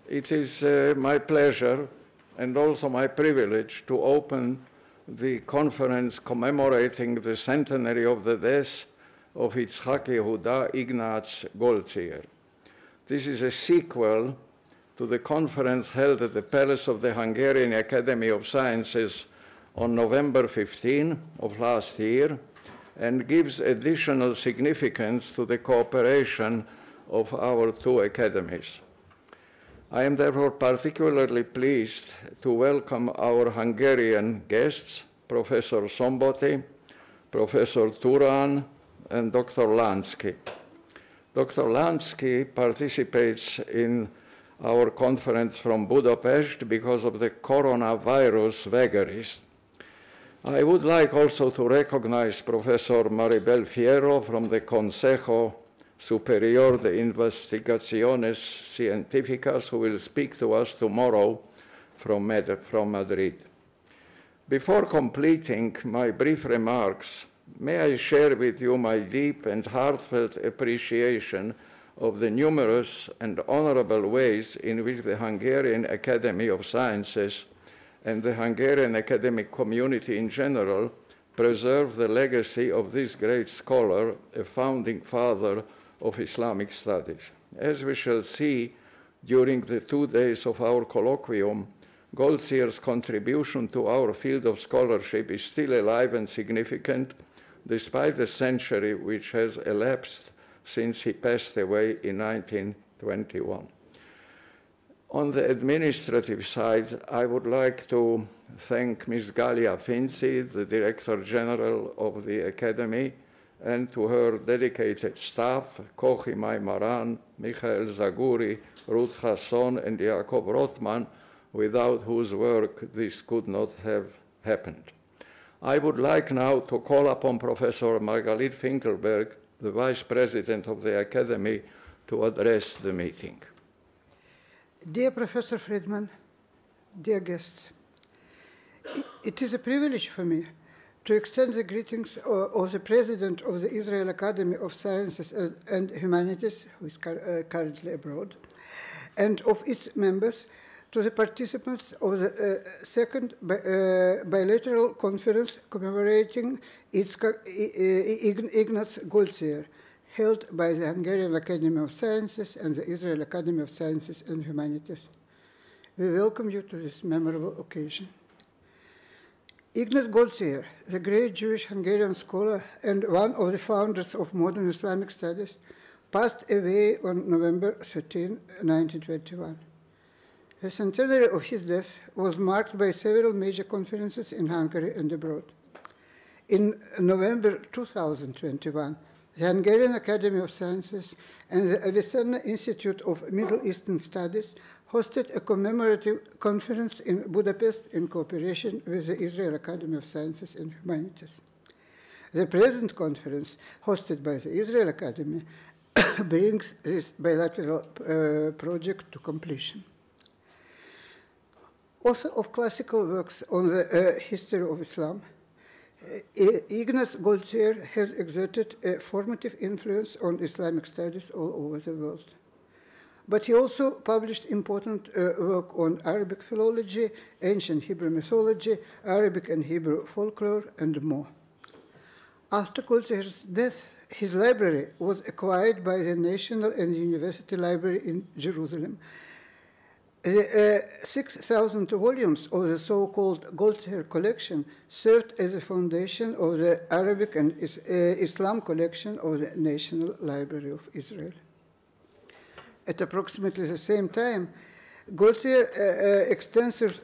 it is my pleasure and also my privilege to open the conference commemorating the centenary of the death of Yitzhak Yehuda Ignaz Goldziher. This is a sequel to the conference held at the Palace of the Hungarian Academy of Sciences on November 15 of last year, and gives additional significance to the cooperation of our two academies. I am therefore particularly pleased to welcome our Hungarian guests, Professor Szomboty, Professor Turan, and Dr. Lansky. Dr. Lansky participates in our conference from Budapest because of the coronavirus vagaries. I would like also to recognize Professor Maribel Fierro from the Consejo Superior de Investigaciones Científicas, who will speak to us tomorrow from Madrid. Before completing my brief remarks, may I share with you my deep and heartfelt appreciation of the numerous and honorable ways in which the Hungarian Academy of Sciences and the Hungarian academic community in general preserve the legacy of this great scholar, a founding father of Islamic studies. As we shall see during the 2 days of our colloquium, Goldziher's contribution to our field of scholarship is still alive and significant, despite the century which has elapsed since he passed away in 1921. On the administrative side, I would like to thank Ms. Galia Finci, the Director General of the Academy, and to her dedicated staff, Kochi Maimaran, Michael Zaguri, Ruth Hasson, and Jakob Rothman, without whose work this could not have happened. I would like now to call upon Professor Margalit Finkelberg, the Vice President of the Academy, to address the meeting. Dear Professor Friedmann, dear guests, it is a privilege for me to extend the greetings of the President of the Israel Academy of Sciences and Humanities, who is currently abroad, and of its members to the participants of the second bilateral conference commemorating Ignaz Goldziher, held by the Hungarian Academy of Sciences and the Israel Academy of Sciences and Humanities. We welcome you to this memorable occasion. Ignaz Goldziher, the great Jewish Hungarian scholar and one of the founders of modern Islamic studies, passed away on November 13, 1921. The centenary of his death was marked by several major conferences in Hungary and abroad. In November 2021, the Hungarian Academy of Sciences and the Avicenna Institute of Middle Eastern Studies hosted a commemorative conference in Budapest in cooperation with the Israel Academy of Sciences and Humanities. The present conference, hosted by the Israel Academy, brings this bilateral project to completion. Author of classical works on the history of Islam, Ignaz Goldziher has exerted a formative influence on Islamic studies all over the world. But he also published important work on Arabic philology, ancient Hebrew mythology, Arabic and Hebrew folklore, and more. After Goldziher's death, his library was acquired by the National and University Library in Jerusalem. 6,000 volumes of the so-called Goldziher collection served as a foundation of the Arabic and Islam collection of the National Library of Israel. At approximately the same time, Goldziher's extensive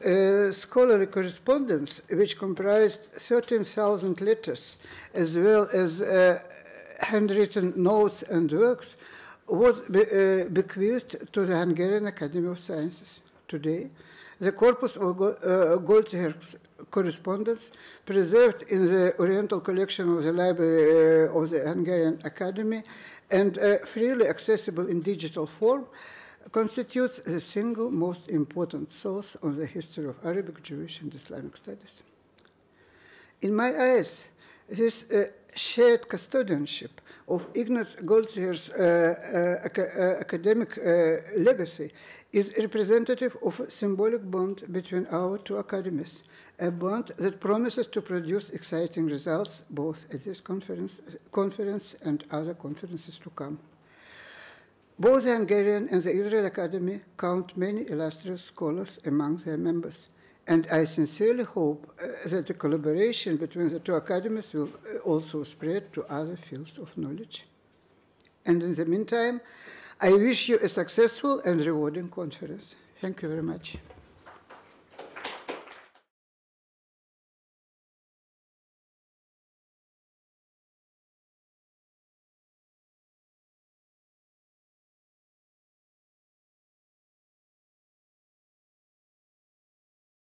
scholarly correspondence, which comprised 13,000 letters, as well as handwritten notes and works, was bequeathed to the Hungarian Academy of Sciences. Today, the corpus of Goldziher's correspondence, preserved in the Oriental collection of the Library of the Hungarian Academy and freely accessible in digital form, constitutes the single most important source on the history of Arabic, Jewish, and Islamic studies. In my eyes, this shared custodianship of Ignaz Goldziher's academic legacy is representative of a symbolic bond between our two academies, a bond that promises to produce exciting results both at this conference and other conferences to come. Both the Hungarian and the Israel Academy count many illustrious scholars among their members, and I sincerely hope that the collaboration between the two academies will also spread to other fields of knowledge. And in the meantime, I wish you a successful and rewarding conference. Thank you very much.